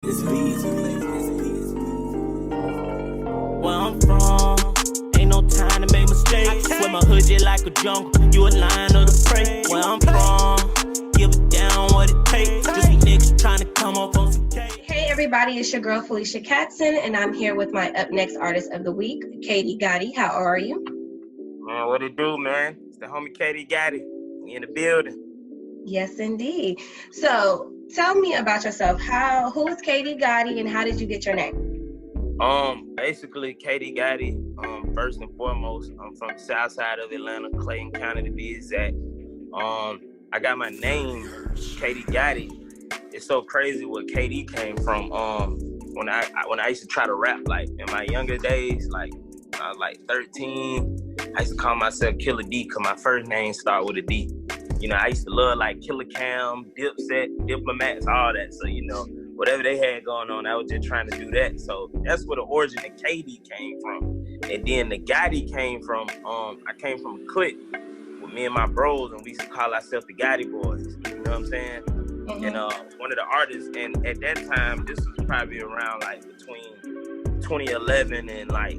Where I'm from, ain't no time to make mistakes. With my hood just like a jungle, you a lion of the prey. Where I'm from, give it down what it takes. Just be niggas trying to come up on some cake. Hey everybody, it's your girl Felicia Katsson, and I'm here with my UpNext artist of the week, Katie Gotti. How are you? Man, what it do, man? It's the homie Katie Gotti. We in the building. Yes, indeed. So tell me about yourself. Who is Katie Gotti, and how did you get your name? Basically, Katie Gotti, first and foremost, I'm from the south side of Atlanta, Clayton County to be exact. I got my name, Katie Gotti. It's so crazy where KD came from. When I used to try to rap, like in my younger days, like I was like 13, I used to call myself Killer D because my first name started with a D. You know, I used to love like Killer Cam, Dipset, Diplomats, all that. So, you know, whatever they had going on, I was just trying to do that. So that's where the origin of KD came from. And then the Gotti came from, I came from a clique with me and my bros, and we used to call ourselves the Gotti Boys. You know what I'm saying? Mm-hmm. And one of the artists, and at that time, this was probably around like between 2011 and like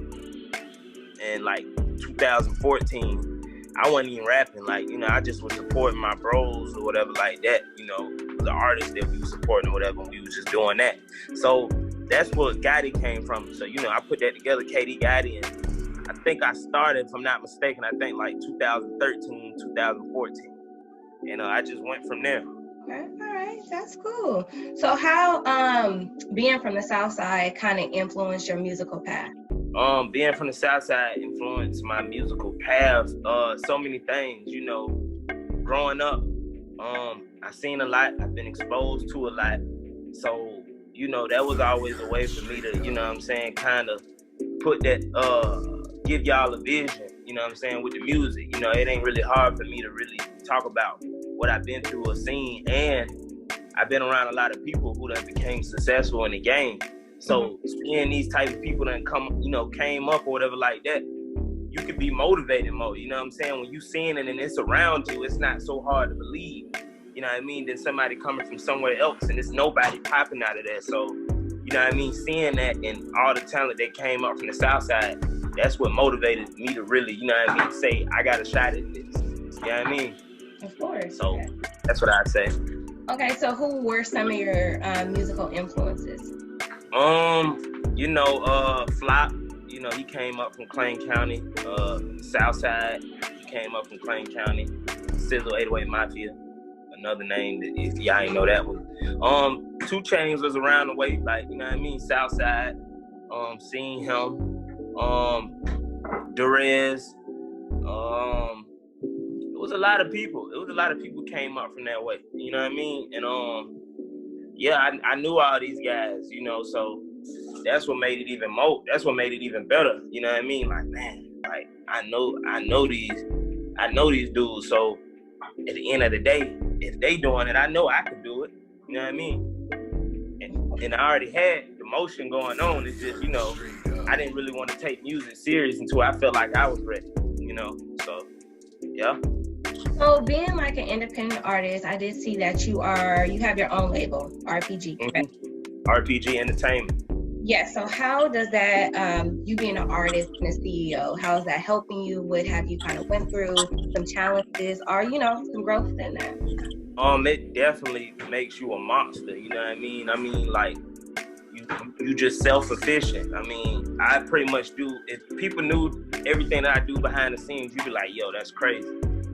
2014. I wasn't even rapping, like, you know, I just was supporting my bros or whatever like that, you know, the artists that we were supporting or whatever, we was just doing that. So that's where Gotti came from. So, you know, I put that together, Katie Gotti, and I think I started, if I'm not mistaken, I think like 2013, 2014. And I just went from there. Okay, all right, that's cool. So how being from the South Side kind of influenced your musical path? Being from the South Side influenced my musical path. So many things, you know. Growing up, I've seen a lot. I've been exposed to a lot. So, you know, that was always a way for me to, you know what I'm saying, kind of put that, give y'all a vision, you know what I'm saying, with the music. You know, it ain't really hard for me to really talk about what I've been through or seen. And I've been around a lot of people who done became successful in the game. So seeing these type of people that came up or whatever like that, you could be motivated more, you know what I'm saying? When you seeing it and it's around you, it's not so hard to believe, you know what I mean, than somebody coming from somewhere else and it's nobody popping out of that. So, you know what I mean, seeing that and all the talent that came up from the South Side, that's what motivated me to really, you know what I mean, say, I got a shot at this, you know what I mean? Of course. So, okay. That's what I'd say. Okay, so who were some of your musical influences? You know, Flop, you know, he came up from Clayton County, Southside, he came up from Clayton County, Sizzle 808 Mafia, another name that if y'all ain't know that one. 2 Chainz was around the way, like, you know what I mean, Southside, seeing him, Durez, it was a lot of people. Came up from that way, you know what I mean? And yeah, I knew all these guys, you know, so that's what made it even better, you know what I mean? Like, man, like I know these dudes, so at the end of the day, if they doing it, I know I could do it, you know what I mean? And I already had the motion going on. It's just, you know, I didn't really want to take music serious until I felt like I was ready, you know, so yeah. So being like an independent artist, I did see that you have your own label, RPG, correct? Mm-hmm. RPG Entertainment. Yeah, so how does that, you being an artist and a CEO, how is that helping you? What have you kind of went through, some challenges or, you know, some growth in that? It definitely makes you a monster, you know what I mean? I mean, like, you just self-sufficient. I mean, I pretty much do, if people knew everything that I do behind the scenes, you'd be like, yo, that's crazy.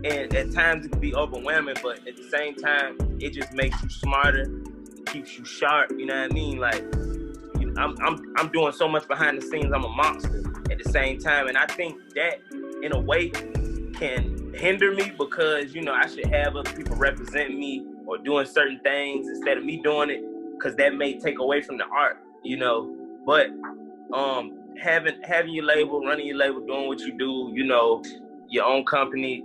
And at times it can be overwhelming, but at the same time, it just makes you smarter, it keeps you sharp, you know what I mean? Like, you know, I'm doing so much behind the scenes, I'm a monster at the same time. And I think that, in a way, can hinder me because, you know, I should have other people representing me or doing certain things instead of me doing it, because that may take away from the art, you know? But having your label, running your label, doing what you do, you know, your own company,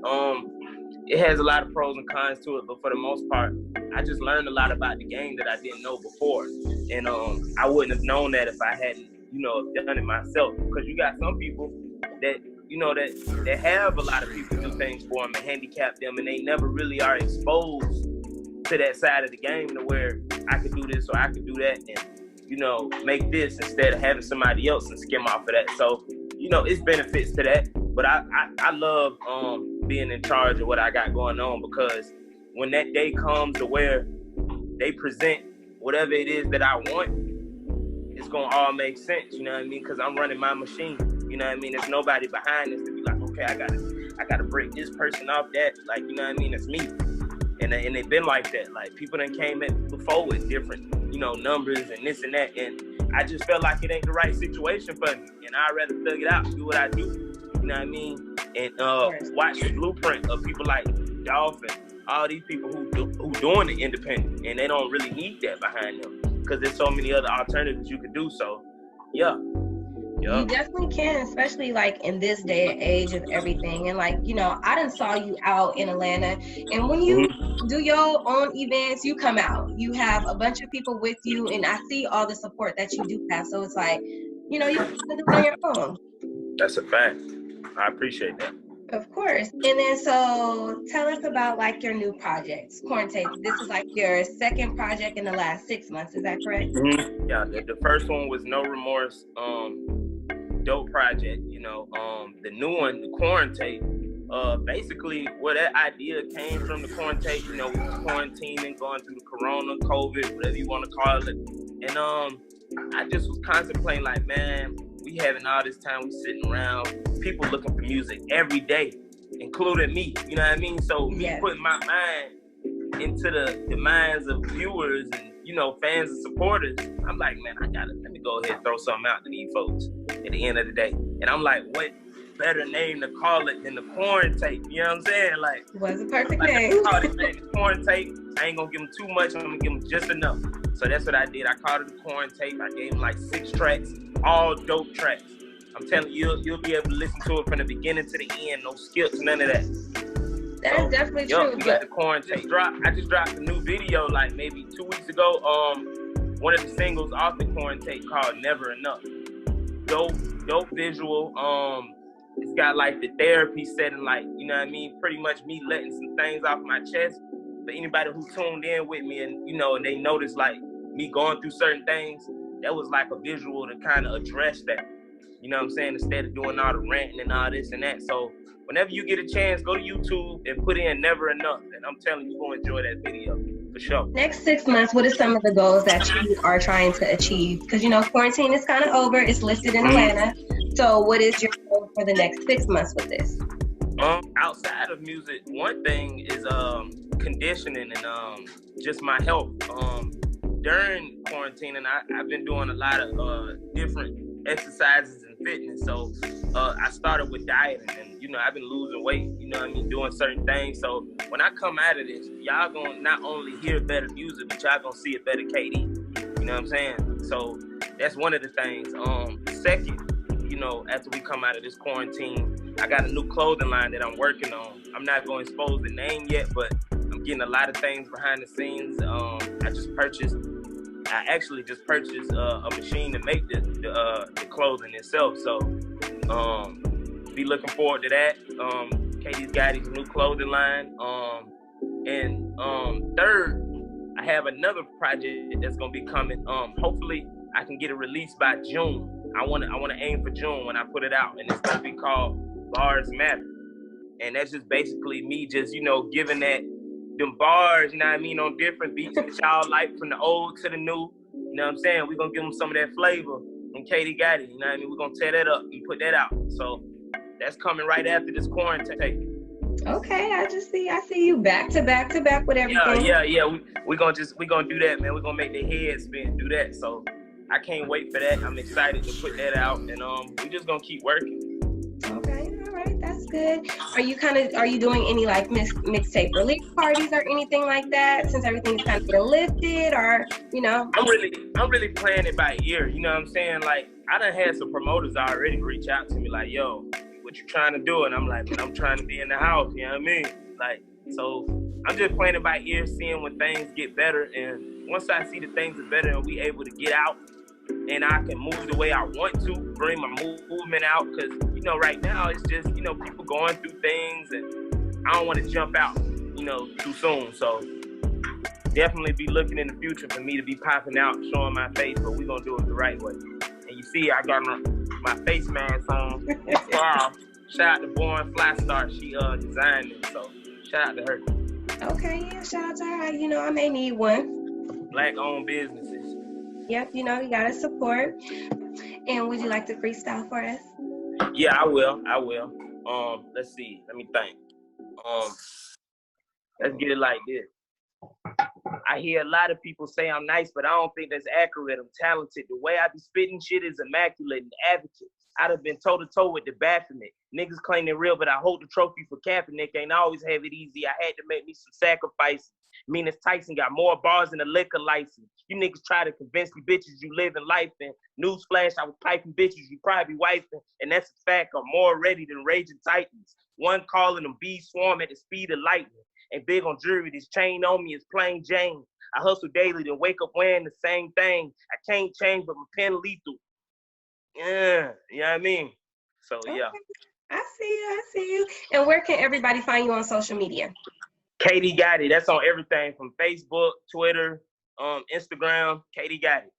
it has a lot of pros and cons to it, but for the most part, I just learned a lot about the game that I didn't know before. And I wouldn't have known that if I hadn't, you know, done it myself. Because you got some people that, you know, that have a lot of people do things for them and handicap them, and they never really are exposed to that side of the game to where I could do this or I could do that. And make this instead of having somebody else and skim off of that. So, it's benefits to that. But I love being in charge of what I got going on, because when that day comes to where they present whatever it is that I want, it's gonna all make sense, you know what I mean? Because I'm running my machine, you know what I mean? There's nobody behind this to be like, okay, I gotta break this person off that, like, you know what I mean? It's me. And they've been like that. Like, people done came in before with different, numbers and this and that, and I just felt like it ain't the right situation for me, and I'd rather thug it out, do what I do, you know what I mean? And watch the blueprint of people like Dolph and all these people who doing the independent, and they don't really need that behind them, because there's so many other alternatives you could do. So, yeah. You definitely can, especially like in this day and age of everything. And like, I done saw you out in Atlanta, and when you do your own events, you come out, you have a bunch of people with you, and I see all the support that you do have. So it's like, you can do it on your own. That's a fact. I appreciate that. Of course. And then, so tell us about like your new projects, Quarntapes. This is like your second project in the last 6 months. Is that correct? Mm-hmm. Yeah. The first one was No Remorse, dope project. The new one, the Quarantape. Basically, where that idea came from, the Quarantape. We was quarantining, going through the Corona, COVID, whatever you want to call it. And I just was contemplating, like, man, we having all this time, we sitting around, people looking for music every day, including me, you know what I mean? So me putting my mind into the minds of viewers and, fans and supporters, I'm like, man, let me go ahead and throw something out to these folks at the end of the day. And I'm like, what better name to call it than the Quarantape, you know what I'm saying? Like, it was a perfect name. I call this man the Quarantape. I ain't gonna give him too much, I'm gonna give him just enough. So that's what I did. I called it the Quarantape. I gave him like 6 tracks, all dope tracks. I'm telling you, you'll be able to listen to it from the beginning to the end, no skips, none of that. That's definitely true. We got the Quarantape. I just dropped a new video like maybe 2 weeks ago. One of the singles off the Quarantape called Never Enough. Dope visual. It's got like the therapy setting, like, you know what I mean? Pretty much me letting some things off my chest. But anybody who tuned in with me and, and they noticed like me going through certain things, that was like a visual to kind of address that. You know what I'm saying? Instead of doing all the ranting and all this and that. So whenever you get a chance, go to YouTube and put in Never Enough. And I'm telling you, you're going to enjoy that video for sure. Next 6 months, what are some of the goals that you are trying to achieve? Because, quarantine is kind of over. It's listed in Atlanta. So what is your goal for the next 6 months with this? Outside of music, one thing is conditioning and just my health. During quarantine, and I've been doing a lot of different exercises and fitness. So I started with dieting, and I've been losing weight, doing certain things. So when I come out of this, y'all gonna not only hear better music, but y'all gonna see a better KD. You know what I'm saying? So that's one of the things. Second, after we come out of this quarantine, I got a new clothing line that I'm working on. I'm not going to expose the name yet, but I'm getting a lot of things behind the scenes. I actually just purchased a machine to make the clothing itself. So be looking forward to that. Katie's Gotti's new clothing line. And third, I have another project that's gonna be coming. Hopefully I can get it released by June. I wanna aim for June when I put it out, and it's gonna be called Bars Matter. And that's just basically me just, giving them bars, on different beats that y'all like, from the old to the new. You know what I'm saying? We're gonna give them some of that flavor from Katie Gotti, We're gonna tear that up and put that out. So that's coming right after this quarantine. Okay, I see you back to back with everything. Yeah. We're gonna do that, man. We're gonna make the head spin, do that. So I can't wait for that. I'm excited to put that out, and we're just gonna keep working. Okay, all right, that's good. Are you doing any like mixtape release parties or anything like that, since everything's kind of been lifted, or I'm really playing it by ear. You know what I'm saying? Like, I done had some promoters already reach out to me like, yo, what you trying to do? And I'm like, man, I'm trying to be in the house. You know what I mean? Like, so I'm just playing it by ear, seeing when things get better. And once I see the things are better and we able to get out, and I can move the way I want to, bring my movement out, because, right now it's just, people going through things, and I don't want to jump out, too soon. So definitely be looking in the future for me to be popping out, showing my face, but we're gonna do it the right way. And you see, I got my face mask on. Wow. Shout out to Born Fly Star. She designed it, so shout out to her. Okay, yeah, shout out to her. You know, I may need one. Black-owned businesses. Yep, you know, you gotta support. And would you like to freestyle for us? Yeah, I will. Let's see. Let me think. Let's get it like this. I hear a lot of people say I'm nice, but I don't think that's accurate. I'm talented. The way I be spitting shit is immaculate and advocate. I'd have been toe-to-toe with the Baphomet. Niggas claim they're real, but I hold the trophy for Kaepernick. Ain't always have it easy. I had to make me some sacrifices. Mean as Tyson got more bars than a liquor license. You niggas try to convince me bitches you live in life, and newsflash, I was piping bitches you probably wifing, and that's a fact. I'm more ready than raging titans. One calling them bees swarm at the speed of lightning. And big on jewelry, this chain on me is plain Jane. I hustle daily, then wake up wearing the same thing. I can't change, but my pen lethal. Yeah, you know what I mean? So, yeah. Okay. I see you. And where can everybody find you on social media? Katie Gotti, that's on everything from Facebook, Twitter, Instagram, Katie Gotti.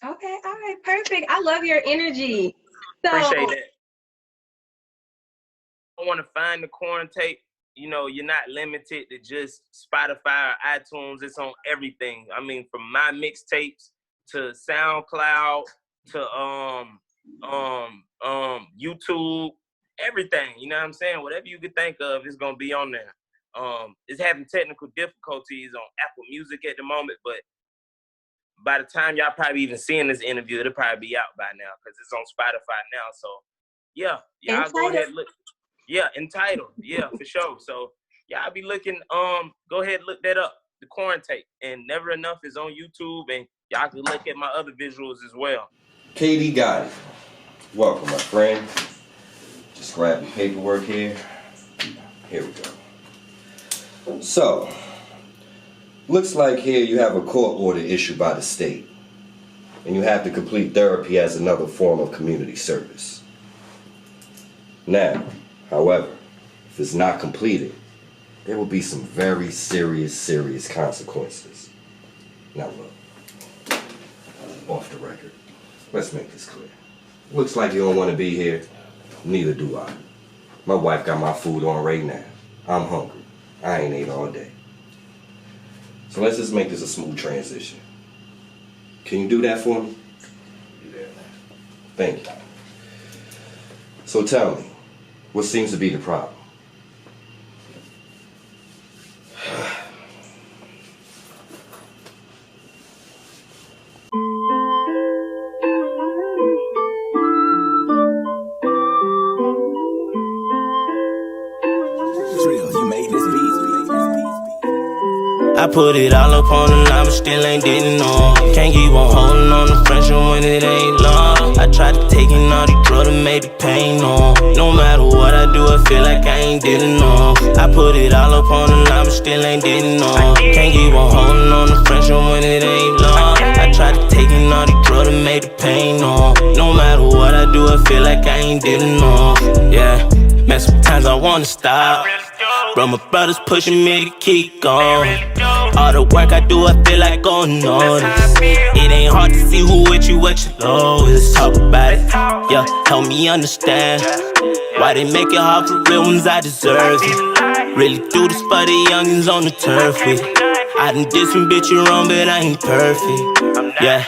Okay, all right, perfect. I love your energy. So, appreciate that. I want to find the Quarntape. You know, you're not limited to just Spotify or iTunes. It's on everything. I mean, from my mixtapes to SoundCloud to YouTube, everything. You know what I'm saying? Whatever you could think of is gonna be on there. It's having technical difficulties on Apple Music at the moment, but by the time y'all probably even seeing this interview, it'll probably be out by now because it's on Spotify now. So yeah, y'all go ahead and look. Yeah, entitled. Yeah, for sure. So y'all be looking. Go ahead and look that up. The Quarntape, and Never Enough is on YouTube, and y'all can look at my other visuals as well. Katie Gotti, welcome, my friend. Just grab the paperwork here. Here we go. So, looks like here you have a court order issued by the state, and you have to complete therapy as another form of community service. Now, however, if it's not completed, there will be some very serious consequences. Now look, off the record, let's make this clear. Looks like you don't want to be here, neither do I. My wife got my food on right now. I'm hungry. I ain't ate all day. So let's just make this a smooth transition. Can you do that for me? Thank you. So tell me, what seems to be the problem? I put it all up on the line, but still ain't didn't know. Can't keep on holding on to friendship when it ain't long. I tried to take in all these drugs to make the pain on. No matter what I do, I feel like I ain't didn't know. I put it all up on the line, but still ain't didn't know. Can't keep on holding on to friendship when it ain't long. I tried to take in all these drugs to make the pain on. No matter what I do, I feel like I ain't didn't know. Yeah, man, sometimes I wanna stop, but my brother's pushing me to keep going. All the work I do, I feel like going on. It ain't hard to see who with you, what you low. Let's talk about it, yeah, help me understand why they make it hard for real ones, I deserve it. Really do this for the youngins on the turf with it. I done did some bitch wrong, but I ain't perfect. Yeah,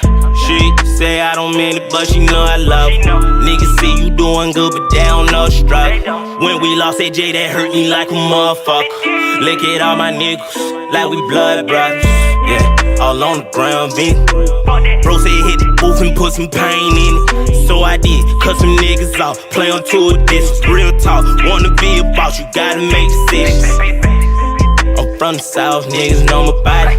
she say I don't mean it, but she know I love her. Niggas see you doing good, but they don't know struggle. When we lost AJ, that hurt me like a motherfucker. Look at all my niggas, like we blood brothers. Yeah, all on the ground, Vinny. Bro said hit the booth and put some pain in it. So I did, cut some niggas off, play on tour, this is real talk. Wanna be a boss, you gotta make decisions. I'm from the south, niggas know my body.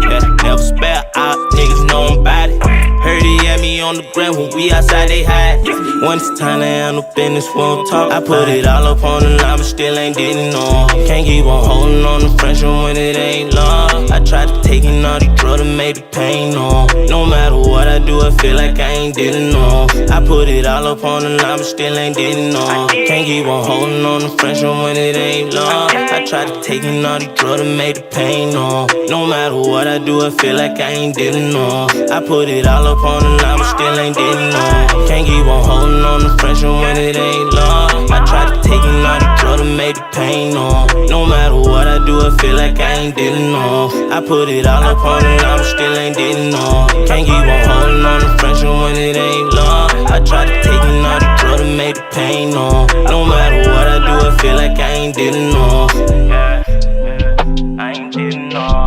Yeah, never spell out, niggas know my body. Heard he had me on the ground when we outside, they hide. When it's time to handle business, we don't talk. I put it all up on the line, but still ain't didn't know. Can't keep on holding on to friendship when it ain't long. I tried to take in all these drugs to make the pain on. No matter what I do, I feel like I ain't didn't know. I put it all up on the line, but still ain't did no. Can't keep on holding on to friendship when it ain't long. I tried to take in all these drugs to make the pain no. No matter what I do, I feel like I ain't did no. I put it all up on the line, but still ain't did no. Can't keep on holding on to friendship when it ain't long. I tried to take in all these drugs to make the pain no. No matter what I do, I feel like I ain't did no. I put it all up on the line, but still ain't did no. Can't keep on holding on to friendship when it ain't long. I tried to take in all the drugs to make the pain no. No matter what I do, I feel like I ain't did no. I ain't did no.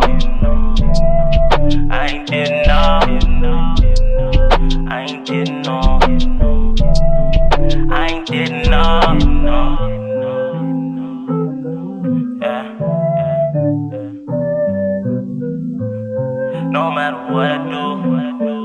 I ain't did no. I ain't did no. I ain't did no. Yeah. No matter what I do.